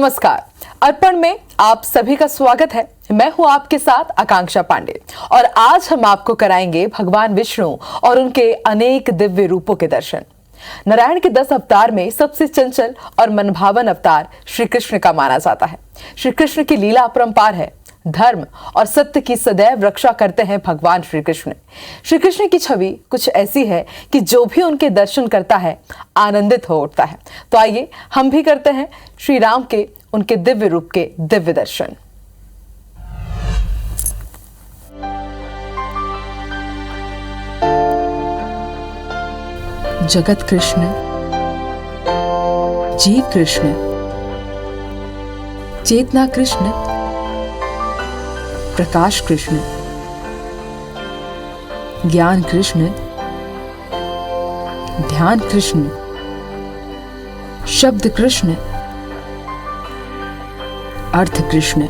नमस्कार। अर्पण में आप सभी का स्वागत है। मैं हूं आपके साथ आकांक्षा पांडे और आज हम आपको कराएंगे भगवान विष्णु और उनके अनेक दिव्य रूपों के दर्शन। नारायण के 10 अवतार में सबसे चंचल और मनभावन अवतार श्री कृष्ण का माना जाता है। श्री कृष्ण की लीला अपरंपार है। धर्म और सत्य की सदैव रक्षा करते हैं भगवान श्री कृष्ण। श्री कृष्ण की छवि कुछ ऐसी है कि जो भी उनके दर्शन करता है आनंदित हो उठता है। तो आइए हम भी करते हैं श्री राम के उनके दिव्य रूप के दिव्य दर्शन। जगत कृष्ण, जीव कृष्ण, चेतना कृष्ण, प्रकाश कृष्ण, ज्ञान कृष्ण, ध्यान कृष्ण, शब्द कृष्ण, अर्थ कृष्ण,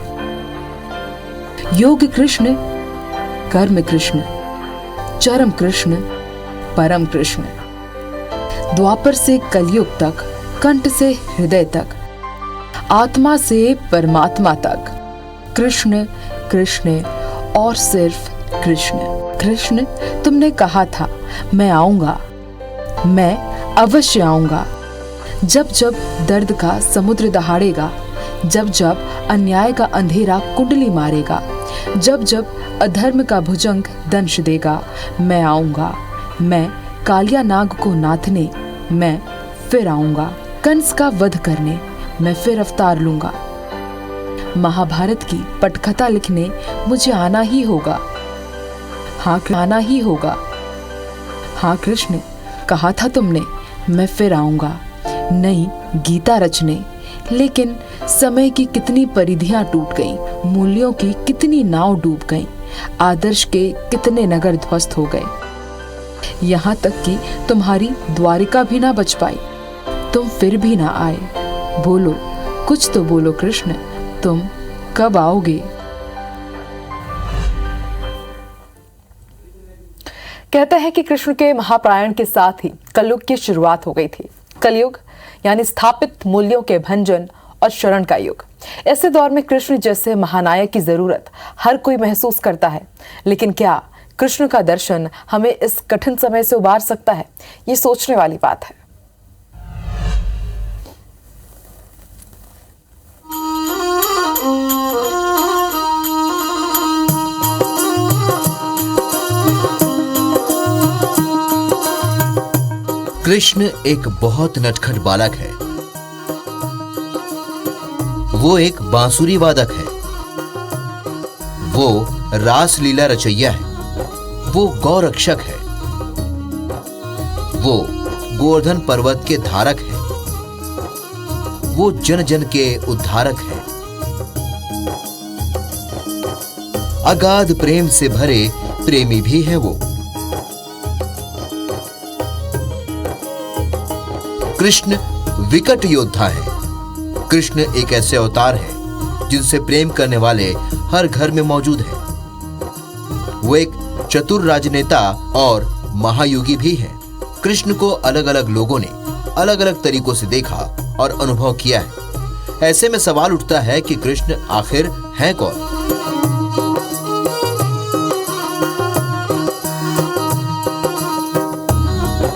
योग कृष्ण, कर्म कृष्ण, चरम कृष्ण, परम कृष्ण। द्वापर से कलयुग तक, कंठ से हृदय तक, आत्मा से परमात्मा तक, कृष्ण कृष्ण और सिर्फ कृष्ण। कृष्ण, तुमने कहा था मैं आऊंगा, मैं अवश्य आऊंगा। जब जब दर्द का समुद्र दहाड़ेगा, जब जब अन्याय का अंधेरा कुंडली मारेगा, जब जब अधर्म का भुजंग दंश देगा, मैं आऊंगा। मैं कालिया नाग को नाथने मैं फिर आऊंगा। कंस का वध करने मैं फिर अवतार लूंगा। महाभारत की पटकथा लिखने मुझे आना ही होगा। हाँ, आना ही होगा। हाँ कृष्ण, कहा था तुमने मैं फिर आऊंगा नई गीता रचने। लेकिन समय की कितनी परिधियां टूट गईं, मूल्यों की कितनी नाव डूब गईं, आदर्श के कितने नगर ध्वस्त हो गए। यहाँ तक कि तुम्हारी द्वारिका भी ना बच पाई। तुम फिर भी ना आए। बोलो, कुछ तो बोलो कृष्ण, तुम कब आओगे? कहते हैं कि कृष्ण के महाप्रयाण के साथ ही कलयुग की शुरुआत हो गई थी। कलयुग यानी स्थापित मूल्यों के भंजन और शरण का युग। ऐसे दौर में कृष्ण जैसे महानायक की जरूरत हर कोई महसूस करता है। लेकिन क्या कृष्ण का दर्शन हमें इस कठिन समय से उबार सकता है? ये सोचने वाली बात है। कृष्ण एक बहुत नटखट बालक है। वो एक बांसुरी वादक है। वो रासलीला रचैया है। वो गौरक्षक है। वो गोवर्धन पर्वत के धारक है। वो जन जन के उद्धारक है। अगाध प्रेम से भरे प्रेमी भी है वो। कृष्ण विकट योद्धा है। कृष्ण एक ऐसे अवतार है जिनसे प्रेम करने वाले हर घर में मौजूद है। वो एक चतुर राजनेता और महायोगी भी है। कृष्ण को अलग अलग लोगों ने अलग अलग तरीकों से देखा और अनुभव किया है। ऐसे में सवाल उठता है कि कृष्ण आखिर हैं कौन?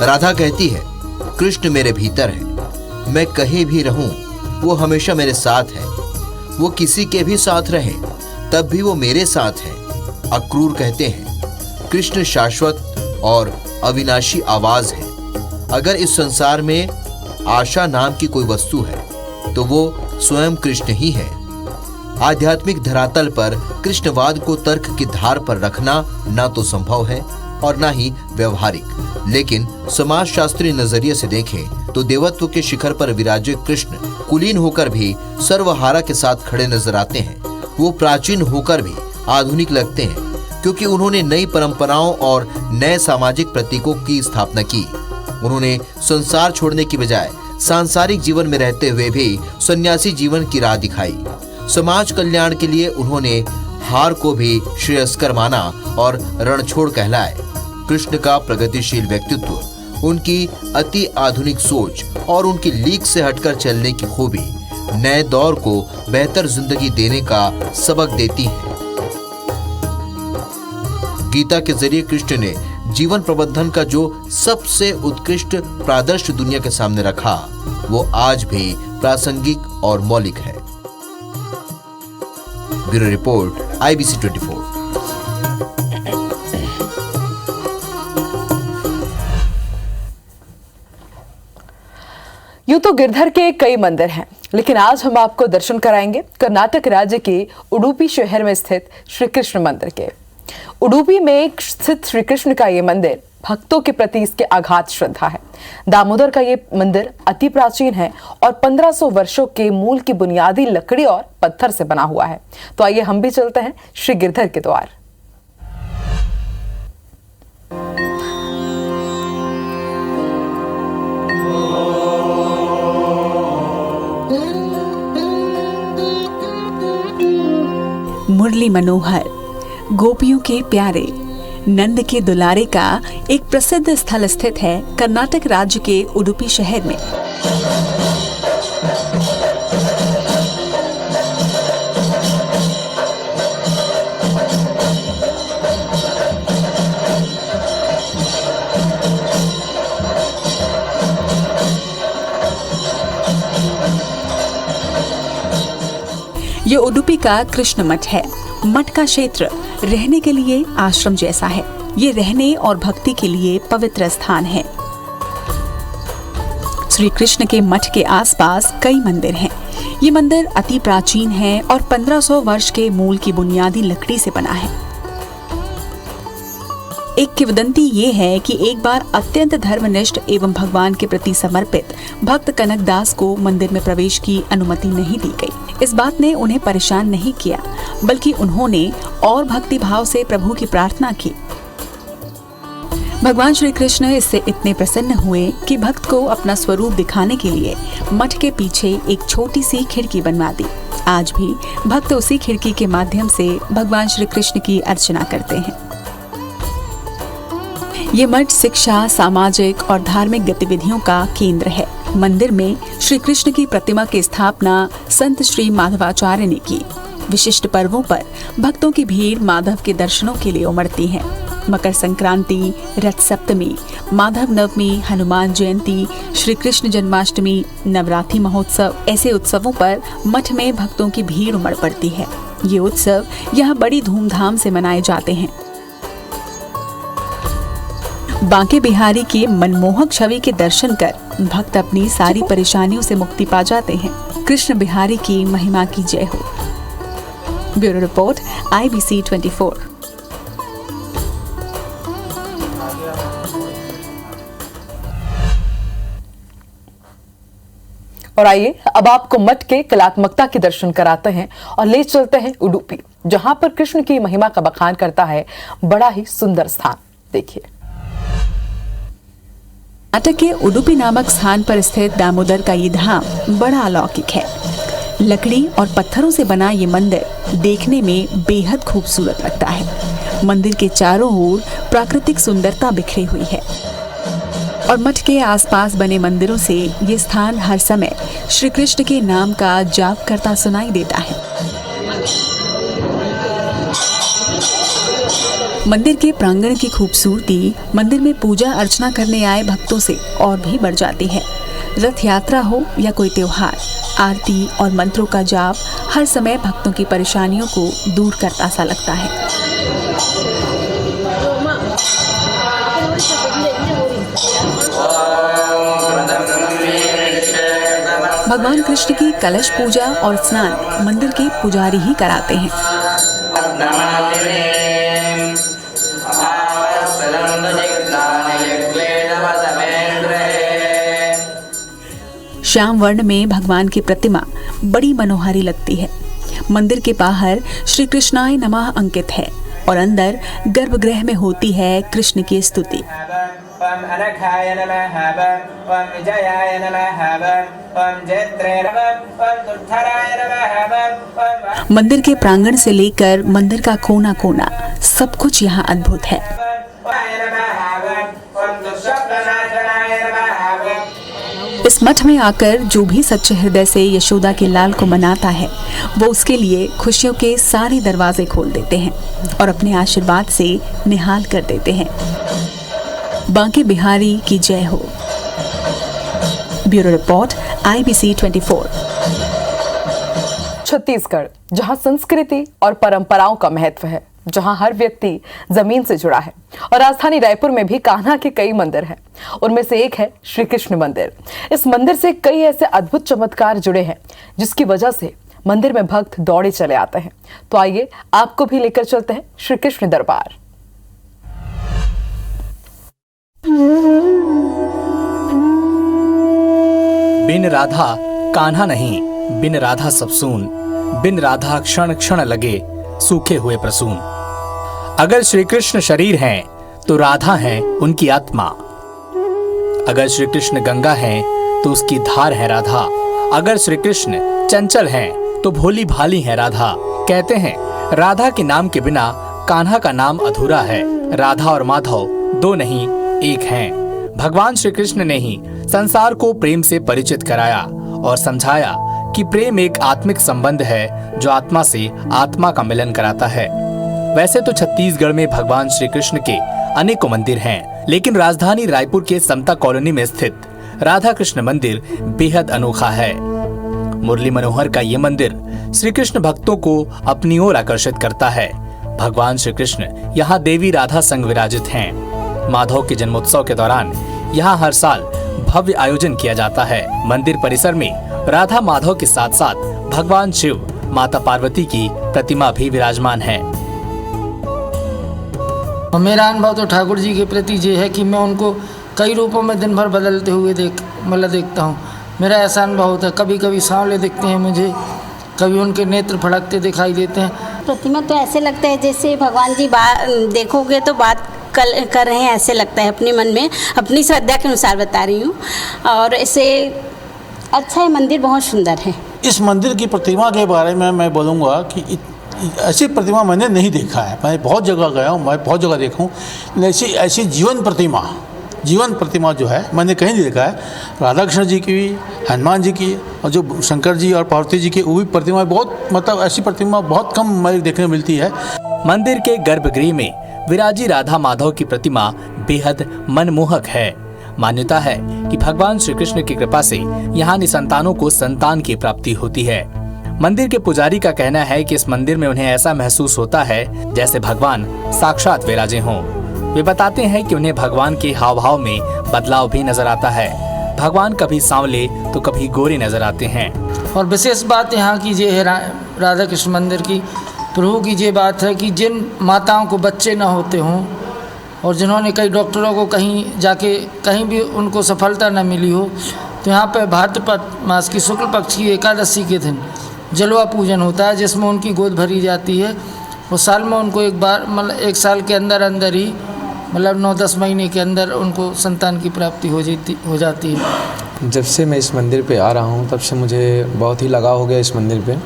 राधा कहती है, कृष्ण मेरे भीतर है। मैं कहीं भी रहूं, वो हमेशा मेरे साथ है। वो किसी के भी साथ रहे तब भी वो मेरे साथ है। अक्रूर कहते हैं, कृष्ण शाश्वत और अविनाशी आवाज है। अगर इस संसार में आशा नाम की कोई वस्तु है तो वो स्वयं कृष्ण ही है। आध्यात्मिक धरातल पर कृष्णवाद को तर्क की धार पर रखना ना तो संभव है और ना ही व्यवहारिक। लेकिन समाजशास्त्री नजरिए से देखें तो देवत्व के शिखर पर विराजे कृष्ण कुलीन होकर भी सर्वहारा के साथ खड़े नजर आते हैं। वो प्राचीन होकर भी आधुनिक लगते हैं क्योंकि उन्होंने नई परंपराओं और नए सामाजिक प्रतीकों की स्थापना की। उन्होंने संसार छोड़ने की बजाय सांसारिक जीवन में रहते हुए भी सन्यासी जीवन की राह दिखाई। समाज कल्याण के लिए उन्होंने हार को भी श्रेयस्कर माना और रणछोड़ कहलाए। कृष्ण का प्रगतिशील व्यक्तित्व, उनकी अति आधुनिक सोच और उनकी लीक से हटकर चलने की खूबी नए दौर को बेहतर जिंदगी देने का सबक देती हैं। गीता के जरिए कृष्ण ने जीवन प्रबंधन का जो सबसे उत्कृष्ट प्रादर्श दुनिया के सामने रखा, वो आज भी प्रासंगिक और मौलिक है। Bureau report, IBC 24। यूं तो गिरधर के कई मंदिर हैं, लेकिन आज हम आपको दर्शन कराएंगे कर्नाटक राज्य के उडुपी शहर में स्थित श्री कृष्ण मंदिर के। उडुपी में स्थित श्री कृष्ण का ये मंदिर भक्तों के प्रति इसके अगाध श्रद्धा है। दामोदर का ये मंदिर अति प्राचीन है और 1500 वर्षों के मूल की बुनियादी लकड़ी और पत्थर से बना हुआ है। तो आइए हम भी चलते हैं श्री गिरधर के द्वार। मुरली मनोहर, गोपियों के प्यारे, नंद के दुलारे का एक प्रसिद्ध स्थल स्थित है कर्नाटक राज्य के उडुपी शहर में। ये उडुपी का कृष्ण मठ है। मठ का क्षेत्र रहने के लिए आश्रम जैसा है। ये रहने और भक्ति के लिए पवित्र स्थान है। श्री कृष्ण के मठ के आसपास कई मंदिर हैं। ये मंदिर अति प्राचीन है और 1500 वर्ष के मूल की बुनियादी लकड़ी से बना है। एक किंवदंती ये है कि एक बार अत्यंत धर्मनिष्ठ एवं भगवान के प्रति समर्पित भक्त कनकदास को मंदिर में प्रवेश की अनुमति नहीं दी गई। इस बात ने उन्हें परेशान नहीं किया, बल्कि उन्होंने और भक्ति भाव से प्रभु की प्रार्थना की। भगवान श्री कृष्ण इससे इतने प्रसन्न हुए कि भक्त को अपना स्वरूप दिखाने के लिए मठ के पीछे एक छोटी सी खिड़की बनवा दी। आज भी भक्त उसी खिड़की के माध्यम से भगवान श्री कृष्ण की अर्चना करते हैं। ये मठ शिक्षा, सामाजिक और धार्मिक गतिविधियों का केंद्र है। मंदिर में श्री कृष्ण की प्रतिमा की स्थापना संत श्री माधवाचार्य ने की। विशिष्ट पर्वों पर भक्तों की भीड़ माधव के दर्शनों के लिए उमड़ती है। मकर संक्रांति, रथ सप्तमी, माधव नवमी, हनुमान जयंती, श्री कृष्ण जन्माष्टमी, नवरात्रि महोत्सव, ऐसे उत्सवों पर मठ में भक्तों की भीड़ उमड़ पड़ती है। ये उत्सव यहाँ बड़ी धूमधाम से मनाए जाते हैं। बांके बिहारी के मनमोहक छवि के दर्शन कर भक्त अपनी सारी परेशानियों से मुक्ति पा जाते हैं। कृष्ण बिहारी की महिमा की जय हो। Bureau report, IBC 24। और आइए अब आपको मठ के कलात्मकता के दर्शन कराते हैं और ले चलते हैं उडुपी, जहां पर कृष्ण की महिमा का बखान करता है बड़ा ही सुंदर स्थान। देखिए, कर्नाटक के उडुपी नामक स्थान पर स्थित दामोदर का ये धाम बड़ा अलौकिक है। लकड़ी और पत्थरों से बना ये मंदिर देखने में बेहद खूबसूरत लगता है। मंदिर के चारों ओर प्राकृतिक सुंदरता बिखरी हुई है और मठ के आसपास बने मंदिरों से ये स्थान हर समय श्री कृष्ण के नाम का जाप करता सुनाई देता है। मंदिर के प्रांगण की खूबसूरती मंदिर में पूजा अर्चना करने आए भक्तों से और भी बढ़ जाती है। रथ यात्रा हो या कोई त्योहार, आरती और मंत्रों का जाप हर समय भक्तों की परेशानियों को दूर करता सा लगता है। भगवान कृष्ण की कलश पूजा और स्नान मंदिर के पुजारी ही कराते हैं। श्याम वर्ण में भगवान की प्रतिमा बड़ी मनोहारी लगती है। मंदिर के बाहर श्री कृष्णाय नमः अंकित है और अंदर गर्भगृह में होती है कृष्ण की स्तुति। मंदिर के प्रांगण से लेकर मंदिर का कोना कोना सब कुछ यहाँ अद्भुत है। इस मठ में आकर जो भी सच्चे हृदय से यशोदा के लाल को मनाता है, वो उसके लिए खुशियों के सारे दरवाजे खोल देते हैं और अपने आशीर्वाद से निहाल कर देते हैं। बांके बिहारी की जय हो। Bureau report, IBC 24। छत्तीसगढ़, जहां संस्कृति और परंपराओं का महत्व है, जहां हर व्यक्ति जमीन से जुड़ा है, और राजधानी रायपुर में भी कान्हा के कई मंदिर हैं। उनमें से एक है श्री कृष्ण मंदिर। इस मंदिर से कई ऐसे अद्भुत चमत्कार जुड़े हैं जिसकी वजह से मंदिर में भक्त दौड़े चले आते हैं। तो आइए आपको भी लेकर चलते हैं श्री कृष्ण दरबार। बिन राधा कान्हा नहीं, बिन राधा सब सून, बिन राधा क्षण क्षण लगे सूखे हुए प्रसून। अगर श्री कृष्ण शरीर हैं तो राधा है उनकी आत्मा। अगर श्री कृष्ण गंगा हैं तो उसकी धार है राधा। अगर श्री कृष्ण चंचल हैं तो भोली भाली है राधा। कहते हैं राधा के नाम के बिना कान्हा का नाम अधूरा है। राधा और माधव दो नहीं एक हैं। भगवान श्री कृष्ण ने ही संसार को प्रेम से परिचित कराया और समझाया कि प्रेम एक आत्मिक संबंध है जो आत्मा से आत्मा का मिलन कराता है। वैसे तो छत्तीसगढ़ में भगवान श्री कृष्ण के अनेकों मंदिर हैं, लेकिन राजधानी रायपुर के समता कॉलोनी में स्थित राधा कृष्ण मंदिर बेहद अनोखा है। मुरली मनोहर का ये मंदिर श्री कृष्ण भक्तों को अपनी ओर आकर्षित करता है। भगवान श्री कृष्ण यहाँ देवी राधा संग विराजित हैं। माधव के जन्मोत्सव के दौरान यहाँ हर साल भव्य आयोजन किया जाता है। मंदिर परिसर में राधा माधव के साथ साथ भगवान शिव, माता पार्वती की प्रतिमा भी विराजमान है। मेरा अनुभव तो ठाकुर जी के प्रति ये है कि मैं उनको कई रूपों में दिन भर बदलते हुए देखता हूँ। मेरा ऐसा अनुभव होता है, कभी कभी सांवले दिखते हैं मुझे, कभी उनके नेत्र फड़कते दिखाई देते हैं। प्रतिमा तो ऐसे लगता है जैसे भगवान जी देखोगे तो बात कर रहे हैं, ऐसे लगता है। अपने मन में अपनी श्रद्धा के अनुसार बता रही हूँ। और ऐसे अच्छा है, मंदिर बहुत सुंदर है। इस मंदिर की प्रतिमा के बारे में मैं बोलूँगा कि ऐसी प्रतिमा मैंने नहीं देखा है। मैं बहुत जगह गया हूँ, मैं बहुत जगह देखा हूँ, ऐसी जीवन प्रतिमा जो है मैंने कहीं नहीं देखा है। राधा कृष्ण जी की भी, हनुमान जी की, और जो शंकर जी और पार्वती जी की वो भी प्रतिमा बहुत, मतलब ऐसी प्रतिमा बहुत कम मुझे देखने मिलती है। मंदिर के गर्भगृह में विराजी राधा माधव की प्रतिमा बेहद मनमोहक है। मान्यता है कि भगवान श्री कृष्ण की कृपा से यहाँ निसंतानों को संतान की प्राप्ति होती है। मंदिर के पुजारी का कहना है कि इस मंदिर में उन्हें ऐसा महसूस होता है जैसे भगवान साक्षात विराजे हों। वे बताते हैं कि उन्हें भगवान के हाव भाव में बदलाव भी नजर आता है। भगवान कभी सांवले तो कभी गोरे नजर आते हैं। और विशेष बात यहाँ की ये है राधा कृष्ण मंदिर की, प्रभु की ये बात है कि जिन माताओं को बच्चे न होते हों और जिन्होंने कई डॉक्टरों को कहीं भी उनको सफलता न मिली हो, तो यहाँ पर भाद्रपद मास की शुक्ल पक्ष की एकादशी के दिन जलवा पूजन होता है, जिसमें उनकी गोद भरी जाती है। और साल में उनको एक बार, मतलब एक साल के अंदर ही, मतलब 9-10 महीने के अंदर उनको संतान की प्राप्ति हो जाती है। जब से मैं इस मंदिर पे आ रहा हूँ तब से मुझे बहुत ही लगाव हो गया इस मंदिर पे।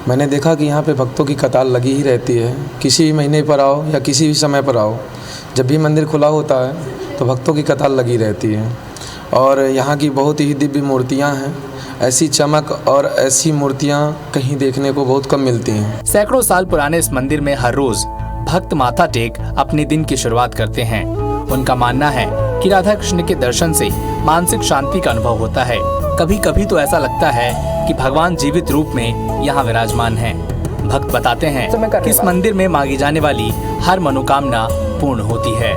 मैंने देखा कि यहाँ पे भक्तों की कतार लगी ही रहती है। किसी भी महीने पर आओ या किसी भी समय पर आओ, जब भी मंदिर खुला होता है तो भक्तों की कतार लगी रहती है। और यहाँ की बहुत ही दिव्य मूर्तियाँ हैं। ऐसी चमक और ऐसी मूर्तियाँ कहीं देखने को बहुत कम मिलती हैं। सैकड़ों साल पुराने इस मंदिर में हर रोज भक्त माथा टेक अपने दिन की शुरुआत करते हैं। उनका मानना है कि राधा कृष्ण के दर्शन से मानसिक शांति का अनुभव होता है। कभी कभी तो ऐसा लगता है कि भगवान जीवित रूप में यहाँ विराजमान हैं। भक्त बताते हैं कि इस मंदिर में मांगी जाने वाली हर मनोकामना पूर्ण होती है।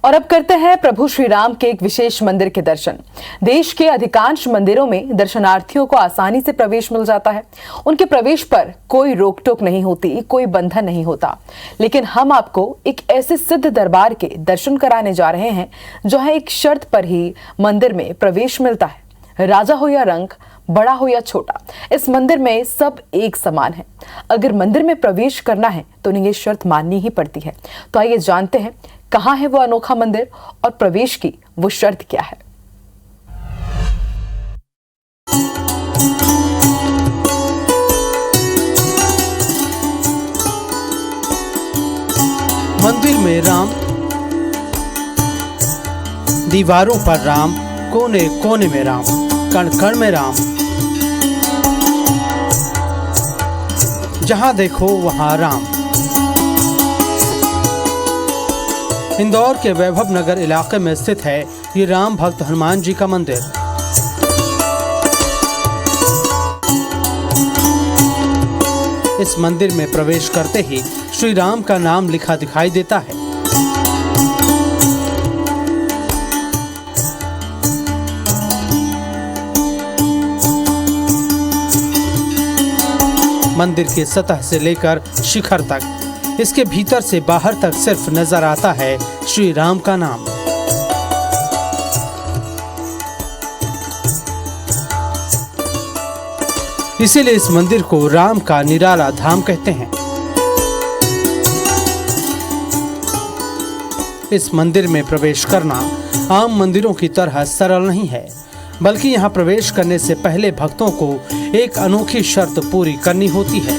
और अब करते हैं प्रभु श्री राम के एक विशेष मंदिर के दर्शन। देश के अधिकांश मंदिरों में दर्शनार्थियों को आसानी से प्रवेश मिल जाता है। उनके प्रवेश पर कोई रोक टोक नहीं होती, कोई बंधन नहीं होता। लेकिन हम आपको एक ऐसे सिद्ध दरबार के दर्शन कराने जा रहे हैं जहां एक शर्त पर ही मंदिर में प्रवेश मिलता है। राजा हो या रंक, बड़ा हो या छोटा, इस मंदिर में सब एक समान है। अगर मंदिर में प्रवेश करना है तो उन्हें ये शर्त माननी ही पड़ती है। तो आइए जानते हैं कहाँ है वो अनोखा मंदिर और प्रवेश की वो शर्त क्या है। दीवारों पर राम, कोने कोने में राम, कण कण में राम। जहां देखो वहां राम। इंदौर के वैभव नगर इलाके में स्थित है ये राम भक्त हनुमान जी का मंदिर। इस मंदिर में प्रवेश करते ही श्री राम का नाम लिखा दिखाई देता है। मंदिर की सतह से लेकर शिखर तक, इसके भीतर से बाहर तक सिर्फ नजर आता है श्री राम का नाम। इसीलिए इस मंदिर को राम का निराला धाम कहते हैं। इस मंदिर में प्रवेश करना आम मंदिरों की तरह सरल नहीं है, बल्कि यहाँ प्रवेश करने से पहले भक्तों को एक अनोखी शर्त पूरी करनी होती है।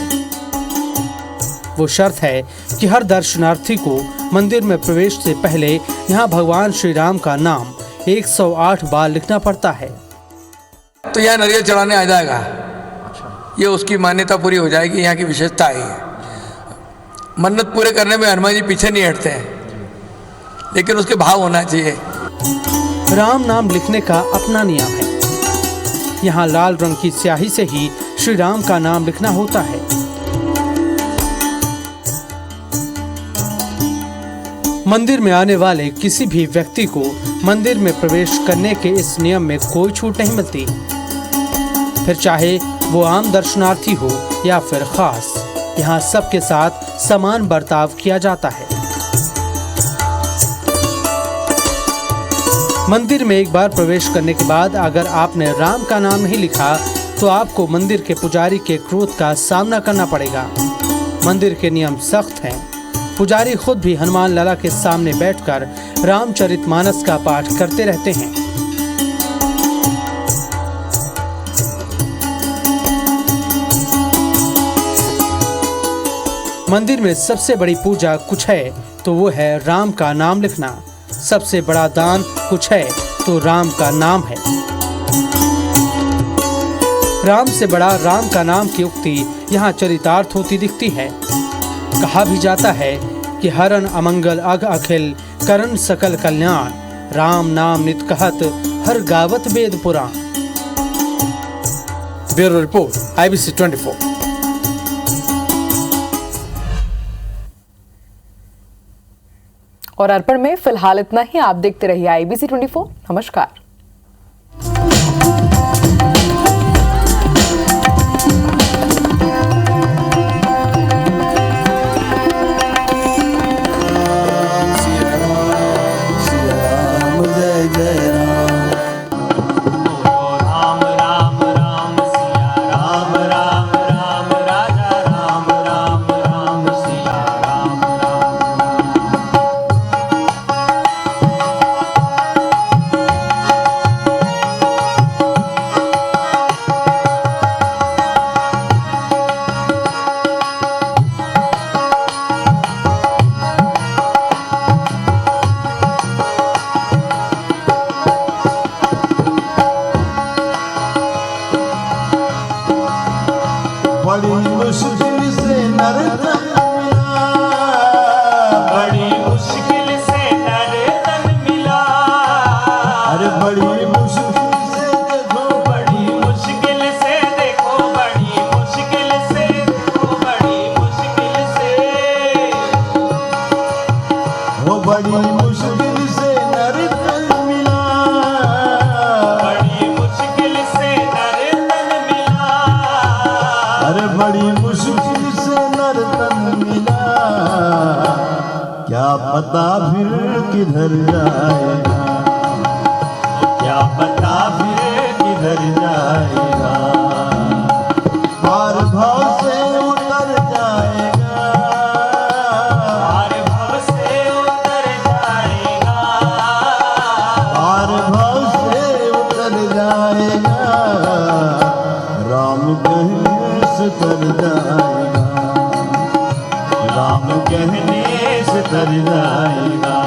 वो शर्त है कि हर दर्शनार्थी को मंदिर में प्रवेश से पहले यहाँ भगवान श्री राम का नाम 108 बार लिखना पड़ता है। तो यहाँ नारियल चढ़ाने आ जाएगा, ये उसकी मान्यता पूरी हो जाएगी। यहाँ की विशेषता है। मन्नत पूरे करने में हनुमान जी पीछे नहीं हटते हैं, लेकिन उसके भाव होना चाहिए। राम नाम लिखने का अपना नियम है। यहाँ लाल रंग की स्याही से ही श्री राम का नाम लिखना होता है। मंदिर में आने वाले किसी भी व्यक्ति को मंदिर में प्रवेश करने के इस नियम में कोई छूट नहीं मिलती, फिर चाहे वो आम दर्शनार्थी हो या फिर खास। यहाँ सबके साथ समान बर्ताव किया जाता है। मंदिर में एक बार प्रवेश करने के बाद अगर आपने राम का नाम नहीं लिखा तो आपको मंदिर के पुजारी के क्रोध का सामना करना पड़ेगा। मंदिर के नियम सख्त हैं। पुजारी खुद भी हनुमान लाला के सामने बैठकर रामचरितमानस का पाठ करते रहते हैं। मंदिर में सबसे बड़ी पूजा कुछ है तो वो है राम का नाम लिखना। सबसे बड़ा दान कुछ है तो राम का नाम है। राम से बड़ा राम का नाम की उक्ति यहाँ चरितार्थ होती दिखती है। कहा भी जाता है कि हरन अमंगल अघ अखिल करण सकल कल्याण, राम नाम नित कहत हर गावत वेद पुराण। Bureau report, IBC 24। और अर्पण में फिलहाल इतना ही। आप देखते रहिए IBC 24। नमस्कार। पता फिर किधर जाएगा, क्या पता फिर किधर जाएगा। पार भाव से उतर जाएगा, पार भाव से उतर जाएगा, पार भाव से उतर जाएगा। राम कहने से तर जाएगा, राम कहने से तर जाएगा।